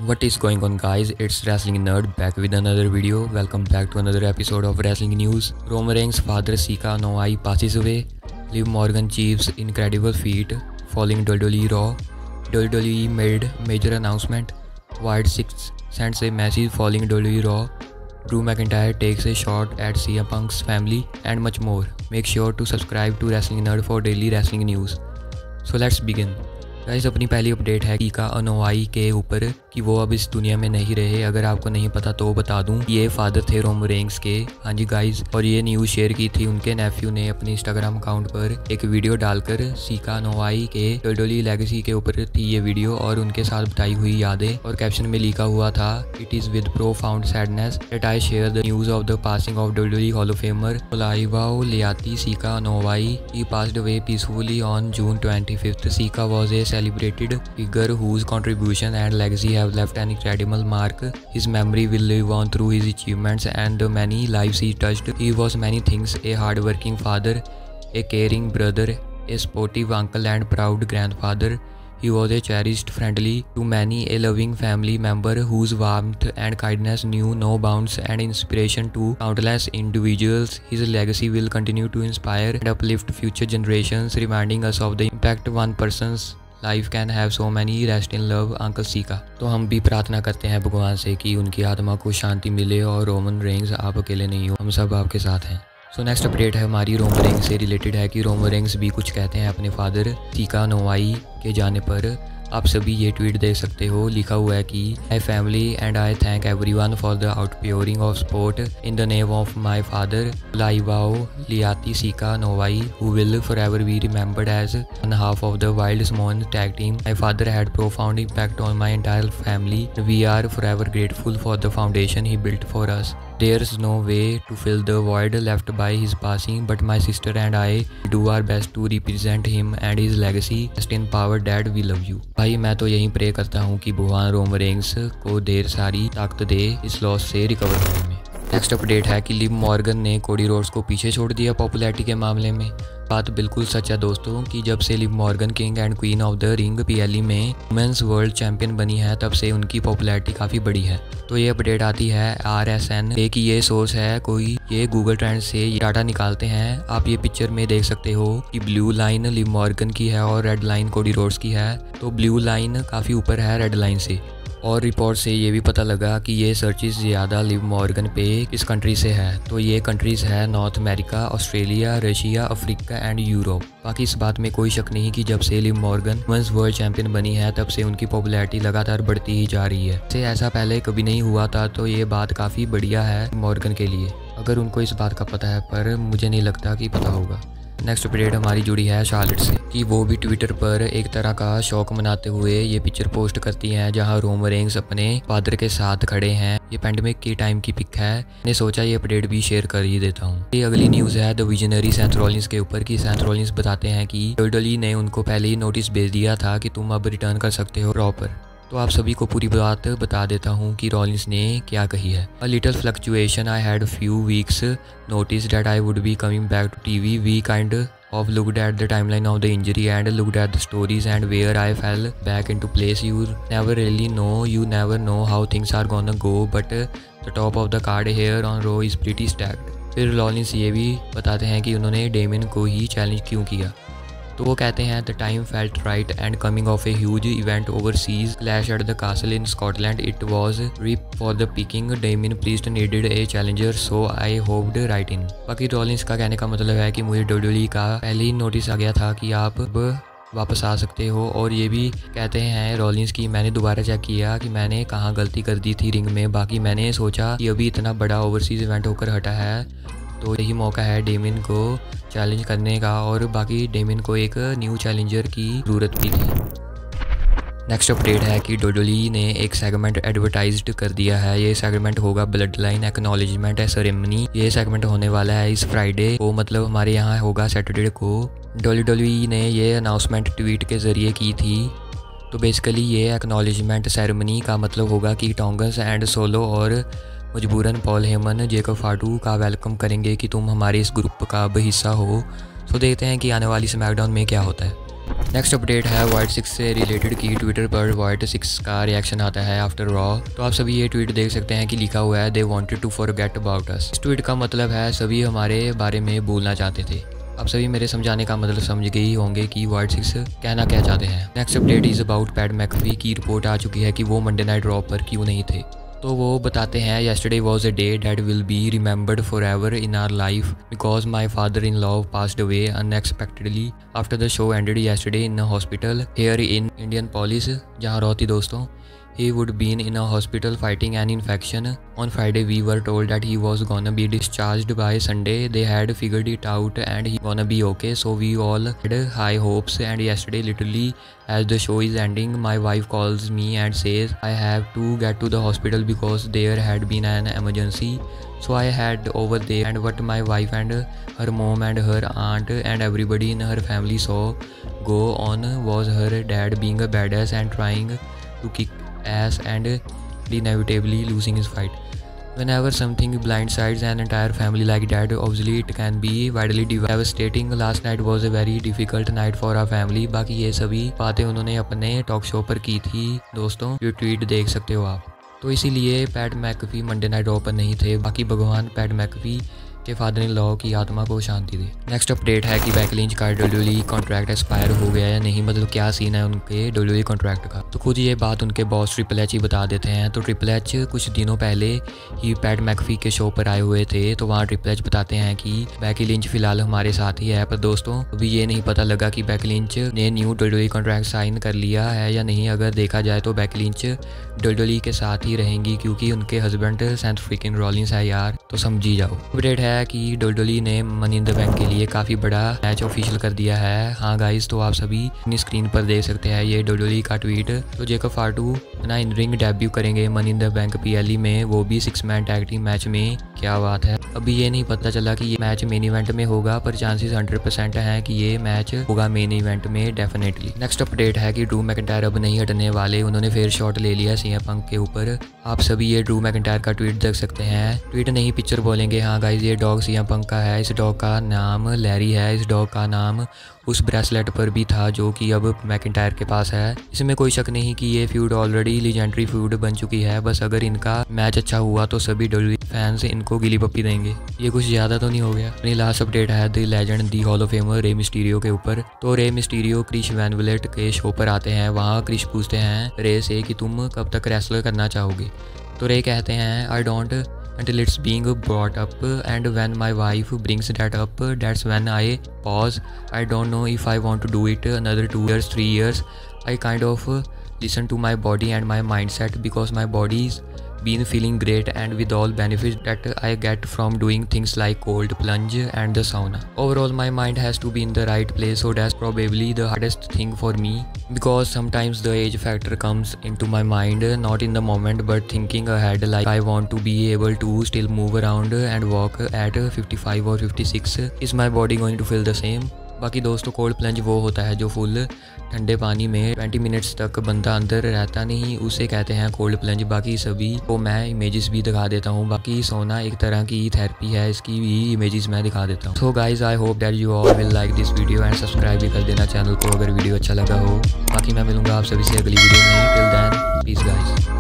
What is going on, guys? It's Wrestling Nerd back with another video. Welcome back to another episode of Wrestling News. Roman Reigns' father Sika Anuai passes away. Liv Morgan achieves incredible feat following WWE Raw. WWE made major announcement. Wyatt Six sends a message following WWE Raw. Drew McIntyre takes a shot at CM Punk's family and much more. Make sure to subscribe to Wrestling Nerd for daily wrestling news. So let's begin. Guys, अपनी पहली update है caeca अनोआई के ऊपर कि वो अब इस दुनिया में नहीं रहे। अगर आपको नहीं पता तो बता दूं, ये फादर थे रोमन रेंग्स के। हाँ जी गाइस, और ये न्यूज़ शेयर की थी उनके नेफ्यू ने अपने इंस्टाग्राम अकाउंट पर एक वीडियो डालकर। सीका अनोआई के डब्ल्यूडब्ल्यूई लेगेसी के ऊपर थी ये वीडियो और उनके साथ बताई हुई यादें, और कैप्शन में लिखा हुआ था, it is with profound sadness that I share the news of the passing of WWE Hall of Famer Olaivao Leati Sika Anoai. He passed away peacefully on June 25th. Sika was a celebrated figure whose contribution and legacy have left an incredible mark. His memory will live on through his achievements and the many lives he touched. He was many things: a hard-working father, a caring brother, a sportive uncle and proud grandfather. He was a cherished friendly to many, a loving family member whose warmth and kindness knew no bounds, and inspiration to countless individuals. His legacy will continue to inspire and uplift future generations, reminding us of the impact one person's life can have so many. Rest in love uncle caeca. तो हम भी प्रार्थना करते हैं भगवान से कि उनकी आत्मा को शांति मिले, और रोमन रेंग्स आप अकेले नहीं हो, हम सब आपके साथ हैं। सो नेक्स्ट अपडेट है हमारी रोमन रेंग्स से रिलेटेड है कि रोमन रेंग्स भी कुछ कहते हैं अपने फादर सीका अनोआई के जाने पर। आप सभी ये ट्वीट देख सकते हो। लिखा हुआ है कि my family and I thank everyone for the outpouring of support in the name of my father Laivao Leati Sika Anoai, who will forever be remembered as one half of the Wild Samoan tag team. My father had profound impact on my entire family. We are forever grateful for the foundation he built for us. There's no way to fill the void left by his passing, but my sister and I do our best to represent him and his legacy. Rest in power, Dad, we love you. भाई, मैं तो यही pray करता हूँ कि भगवान Roman Reigns को ढेर सारी ताकत दे इस लॉस से रिकवर होने में। नेक्स्ट अपडेट है कि लिव मॉर्गन ने कोडी रोड्स को पीछे छोड़ दिया पॉपुलैरिटी के मामले में। बात बिल्कुल सच है दोस्तों कि जब से Liv Morgan king and queen of the ring PLE में वुमेन्स वर्ल्ड चैंपियन बनी है, तब से उनकी पॉपुलैरिटी काफ़ी बड़ी है। तो ये अपडेट आती है RSN पे कि ये सोर्स है कोई, ये गूगल ट्रेंड से ये डाटा निकालते हैं। आप ये पिक्चर में देख सकते हो कि ब्लू लाइन लिव मॉर्गन की है और रेड लाइन कोडी रोड्स की है। तो ब्लू लाइन काफ़ी ऊपर है रेड लाइन से। और रिपोर्ट से ये भी पता लगा कि ये सर्चेस ज़्यादा लिव मॉर्गन पे किस कंट्री से है। तो ये कंट्रीज़ है north America, Australia, Russia, Africa and Europe. बाकी इस बात में कोई शक नहीं कि जब से Liv Morgan women's world champion बनी है, तब से उनकी पॉपुलैरिटी लगातार बढ़ती ही जा रही है। से ऐसा पहले कभी नहीं हुआ था, तो ये बात काफ़ी बढ़िया है मॉर्गन के लिए, अगर उनको इस बात का पता है, पर मुझे नहीं लगता कि पता होगा। नेक्स्ट अपडेट हमारी जुड़ी है शार्लेट से कि वो भी ट्विटर पर एक तरह का शौक मनाते हुए ये पिक्चर पोस्ट करती हैं, जहां रोमन रेंग्स अपने फादर के साथ खड़े हैं। ये पेंडेमिक के टाइम की पिक है। मैंने सोचा ये अपडेट भी शेयर कर ही देता हूँ। ये अगली न्यूज़ है द विजनरी सेथ रॉलिंस के ऊपर कि सेथ रॉलिंस बताते हैं कि डब्ल्यूडब्ल्यूई ने उनको पहले ही नोटिस भेज दिया था कि तुम अब रिटर्न कर सकते हो रॉ पर। तो आप सभी को पूरी बात बता देता हूँ कि रॉलिंस ने क्या कही है। A little fluctuation, I had few weeks notice that I would be coming back to TV. We kind of looked at the timeline of the injury and looked at the stories and where I fell back into place. You never really know, you never know how things are gonna go, but the top of the card here on Raw is pretty stacked. फिर Rollins ये भी बताते हैं कि उन्होंने डेमिन को ही challenge क्यों किया। तो वो कहते हैं the time felt right and coming off a huge event overseas Clash at the Castle in Scotland, it was ripe for the picking. Damian Priest needed a challenger, so I hopped right in. बाकी Rollins का कहने का मतलब है कि मुझे WWE का पहले ही नोटिस आ गया था कि आप अब वापस आ सकते हो। और ये भी कहते हैं रॉलिंस की मैंने दोबारा चेक किया कि मैंने कहाँ गलती कर दी थी रिंग में। बाकी मैंने सोचा कि अभी इतना बड़ा ओवरसीज इवेंट होकर हटा है, तो यही मौका है डेमिन को चैलेंज करने का, और बाकी डेमिन को एक न्यू चैलेंजर की ज़रूरत भी थी। नेक्स्ट अपडेट है कि डब्ल्यूडब्ल्यूई ने एक सेगमेंट एडवर्टाइज्ड कर दिया है। ये सेगमेंट होगा ब्लड लाइन एक्नॉलेजमेंट सेरेमनी। ये सेगमेंट होने वाला है इस फ्राइडे को, मतलब हमारे यहाँ होगा सैटरडे को। डब्ल्यूडब्ल्यूई ने ये अनाउंसमेंट ट्वीट के ज़रिए की थी। तो बेसिकली ये एक्नॉलेजमेंट सेरेमनी का मतलब होगा कि टोंगस एंड सोलो और मजबूरन पॉल हेमन जेकब फाटू का वेलकम करेंगे कि तुम हमारे इस ग्रुप का अब हिस्सा हो। तो देखते हैं कि आने वाली स्मैकडाउन में क्या होता है। नेक्स्ट अपडेट है वाइट 6 से रिलेटेड की ट्विटर पर वाइट 6 का रिएक्शन आता है आफ्टर रॉ। तो आप सभी ये ट्वीट देख सकते हैं कि लिखा हुआ है they wanted to forget about us. इस ट्वीट का मतलब है सभी हमारे बारे में भूलना चाहते थे। आप सभी मेरे समझाने का मतलब समझ गए ही होंगे कि वाइट 6 कहना क्या चाहते हैं। Next update is about PAT McAfee की रिपोर्ट आ चुकी है कि वो मंडे नाइट रॉ पर क्यों नहीं थे। तो वो बताते हैं yesterday was a day that will be remembered forever in our life because my father in law passed away unexpectedly after the show ended yesterday in a hospital here in Indianapolis जहाँ रहती दोस्तों। He would been in a hospital fighting an infection. On Friday we were told that he was gonna be discharged by Sunday. They had figured it out and he gonna be okay. So we all had high hopes, and yesterday literally as the show is ending my wife calls me and says I have to get to the hospital because there had been an emergency. So I had over there, and what my wife and her mom and her aunt and everybody in her family saw go on was her dad being a badass and trying to kick ass and inevitably losing his fight. Whenever something blindsides an entire family like that, obviously it can be widely devastating. Last night was a very difficult night for our family. बाकी ये सभी बातें उन्होंने अपने talk show पर की थी दोस्तों, ये ट्वीट देख सकते हो आप। तो इसीलिए PAT McAfee Monday night raw पर नहीं थे। बाकी भगवान पैट मैकफी के फादर इन लॉ की आत्मा को शांति दे। नेक्स्ट अपडेट है कि बेकी लिंच का WWE कॉन्ट्रैक्ट एक्सपायर हो गया या नहीं, मतलब क्या सीन है उनके WWE कॉन्ट्रैक्ट का। तो खुद ये बात उनके बॉस ट्रिपल एच ही बता देते हैं। तो ट्रिपल एच कुछ दिनों पहले ही पैट मैकफी के शो पर आए हुए थे, तो वहाँ ट्रिपल एच बताते हैं कि बेकी लिंच फिलहाल हमारे साथ ही है। पर दोस्तों अभी ये नहीं पता लगा कि बेकी लिंच ने न्यू WWE कॉन्ट्रैक्ट साइन कर लिया है या नहीं। अगर देखा जाए तो बेकी लिंच WWE के साथ ही रहेंगी क्योंकि उनके हस्बैंड सेथ फ्रीकिंग रॉलिंस है यार, तो समझी जाओ। अपडेट है कि WWE ने मनी इन द बैंक के लिए काफ़ी बड़ा मैच ऑफिशियल कर दिया है। हाँ गाइस, तो आप सभी अपनी स्क्रीन पर देख सकते हैं ये WWE का ट्वीट। तो जेकब फार्टू अपना इन रिंग डेब्यू करेंगे money in the bank PLE में, वो भी 6 मैन टैग टीम मैच में। क्या बात है, अभी ये नहीं पता चला कि ये मैच मेन इवेंट में होगा, पर चांसेस 100% हैं कि ये मैच होगा मेन इवेंट में डेफिनेटली। नेक्स्ट अपडेट है कि ड्रू मैकिंटायर अब नहीं हटने वाले, उन्होंने फिर शॉट ले लिया CM पंक के ऊपर। आप सभी ये ड्रू मैकिंटायर का ट्वीट देख सकते हैं, ट्वीट नहीं पिक्चर बोलेंगे। हाँ गाइस, ये डॉग CM पंक का है। इस डॉग का नाम लैरी है। इस डॉग का नाम उस ब्रेसलेट पर भी था जो कि अब मैकिंटायर के पास है। इसमें कोई शक नहीं कि ये फ्यूड ऑलरेडी लीजेंडरी फ्यूड बन चुकी है। बस अगर इनका मैच अच्छा हुआ तो सभी WWE फैंस इनको गिली पप्पी देंगे। ये कुछ ज़्यादा तो नहीं हो गया। अपनी लास्ट अपडेट है the legend the hall of femur Rey Mysterio के ऊपर। तो रे मिस्टीरियो क्रिश वैनविलेट के शो पर आते हैं। वहाँ क्रिश पूछते हैं रे से कि तुम कब तक रेसलर करना चाहोगे। तो रे कहते हैं I don't until it's being brought up, and when my wife brings that up, that's when I pause. I don't know if I want to do it another 2 years, 3 years. I kind of listen to my body and my mindset because my body's been feeling great and with all benefits that I get from doing things like cold plunge and the sauna. Overall my mind has to be in the right place, so that's probably the hardest thing for me because sometimes the age factor comes into my mind, not in the moment but thinking ahead, like I want to be able to still move around and walk at 55 or 56. Is my body going to feel the same? बाकी दोस्तों cold plunge वो होता है जो full ठंडे पानी में 20 minutes तक बंदा अंदर रहता नहीं, उसे कहते हैं कोल्ड प्लंज। बाकी सभी को मैं इमेजेस भी दिखा देता हूँ। बाकी सोना एक तरह की थेरेपी है, इसकी भी इमेजेस मैं दिखा देता हूँ। So guys I hope that you all will like this video and subscribe भी कर देना चैनल को अगर वीडियो अच्छा लगा हो। बाकी मैं मिलूंगा आप सभी से अगली वीडियो में। Till then peace guys.